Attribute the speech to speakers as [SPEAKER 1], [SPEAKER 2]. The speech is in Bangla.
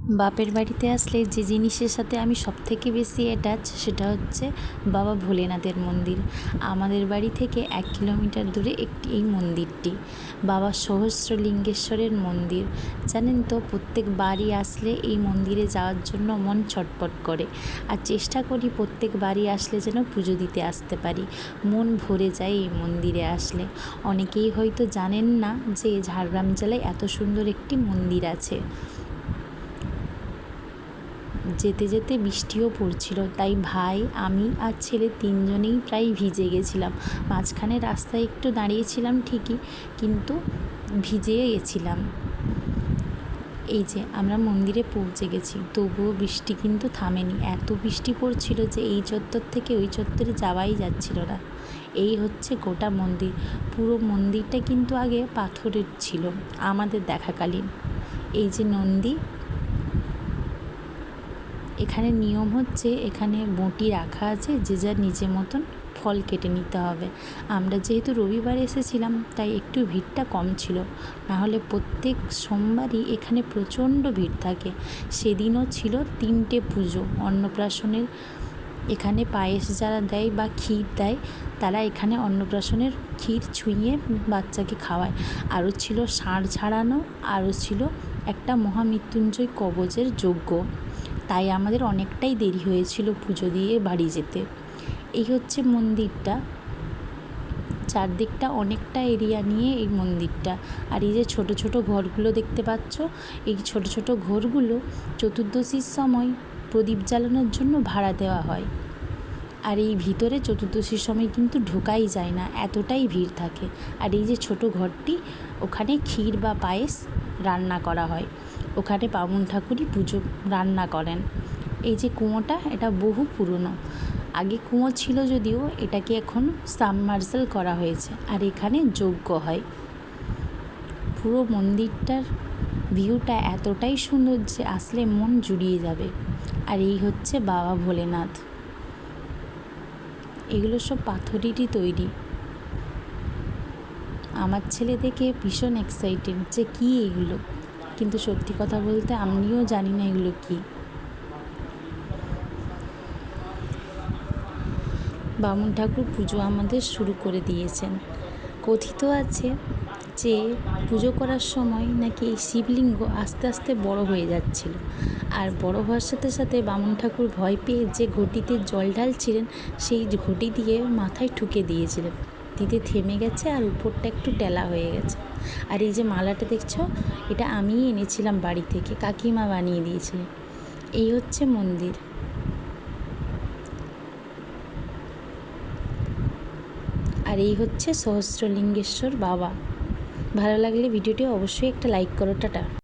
[SPEAKER 1] বাপের বাড়িতে আসলে যে জিনিসের সাথে আমি সবথেকে বেশি অ্যাটাচ সেটা হচ্ছে বাবা ভোলেনাথের মন্দির। আমাদের বাড়ি থেকে 1 কিলোমিটার দূরে এই মন্দিরটি বাবা সহস্রলিঙ্গেশ্বরের মন্দির। জানেন তো, প্রত্যেক বাড়ি আসলে এই মন্দিরে যাওয়ার জন্য মন ছটপট করে, আর চেষ্টা করি প্রত্যেক বাড়ি আসলে যেন পুজো দিতে আসতে পারি। মন ভরে যায় এই মন্দিরে আসলে। অনেকেই হয়তো জানেন না যে ঝাড়গ্রাম জেলায় এত সুন্দর একটি মন্দির আছে। যেতে যেতে বৃষ্টিও পড়ছিল, তাই ভাই, আমি আর ছেলে 3 জনেই প্রায় ভিজে গেছিলাম। মাঝখানে রাস্তায় একটু দাঁড়িয়েছিলাম ঠিকই, কিন্তু ভিজে গেছিলাম। এই যে আমরা মন্দিরে পৌঁছে গেছি, তবুও বৃষ্টি কিন্তু থামেনি। এত বৃষ্টি পড়ছিল যে এই চত্বর থেকে ওই চত্বরে যাওয়াই যাচ্ছিল না। এই হচ্ছে গোটা মন্দির। পুরো মন্দিরটা কিন্তু আগে পাথরের ছিল আমাদের দেখাকালীন। এই যে নন্দী, এখানে নিয়ম হচ্ছে এখানে বঁটি রাখা আছে, যে যার নিজের মতন ফল কেটে নিতে হবে। আমরা যেহেতু রবিবার এসেছিলাম তাই একটু ভিড়টা কম ছিল, নাহলে প্রত্যেক সোমবারই এখানে প্রচণ্ড ভিড় থাকে। সেদিনও ছিল 3টে পুজো অন্নপ্রাশনের। এখানে পায়েস যারা দেয় বা ক্ষীর দেয়, তারা এখানে অন্নপ্রাশনের ক্ষীর ছুঁয়ে বাচ্চাকে খাওয়ায়। আরও ছিল ষাঁড় ছাড়ানো, আরও ছিল একটা মহামৃত্যুঞ্জয় কবচের যজ্ঞ। তাই আমাদের অনেকটাই দেরি হয়েছিল পুজো দিয়ে বাড়ি যেতে। এই হচ্ছে মন্দিরটা, চারদিকটা অনেকটা এরিয়া নিয়ে এই মন্দিরটা। আর এই যে ছোট ছোট ঘরগুলো দেখতে পাচ্ছ, এই ছোট ছোট ঘরগুলো চতুর্দশীর সময় প্রদীপ জ্বালানোর জন্য ভাড়া দেওয়া হয়। আর এই ভিতরে চতুর্দশীর সময় কিন্তু ঢোকাই যায় না, এতটাই ভিড় থাকে। আর এই যে ছোট ঘরটি, ওখানে ক্ষীর বা পায়েস রান্না করা হয়। ওখানে বামুন ঠাকুরই পুজো রান্না করেন। এই যে কুয়োটা, এটা বহু পুরনো। আগে কুয়ো ছিল যদিও, এটাকে এখন সাবমার্সেল করা হয়েছে, আর এখানে যজ্ঞ হয়। পুরো মন্দিরটার ভিউটা এতটাই সুন্দর যে আসলে মন জুড়িয়ে যাবে। আর এই হচ্ছে বাবা ভোলেনাথ। এগুলো সব পাথরেরই তৈরি। আমার ছেলে দেখে ভীষণ এক্সাইটেড যে কী এগুলো, কিন্তু সত্যি কথা বলতে আমিও জানি না এগুলো কী। বামুন ঠাকুর পুজো আমাদের শুরু করে দিয়েছেন। কথিত আছে যে পুজো করার সময় নাকি এই শিবলিঙ্গ আস্তে আস্তে বড় হয়ে যাচ্ছিল, আর বড় হওয়ার সাথে সাথে বামুন ঠাকুর ভয় পেয়ে যে ঘটিতে জল ঢালছিলেন, সেই ঘটি দিয়ে মাথায় ঠুকে দিয়েছিলেন। দিতে থেমে গেছে, আর উপরটা একটু টেলা হয়ে গেছে। আর এই যে মালাটা দেখছো, এটা আমিই এনেছিলাম বাড়ি থেকে, কাকিমা বানিয়ে দিয়েছে। এই হচ্ছে মন্দির। আর এই হচ্ছে সহস্রলিঙ্গেশ্বর বাবা। ভালো লাগলে ভিডিওটি অবশ্যই একটা লাইক করো। টাটা।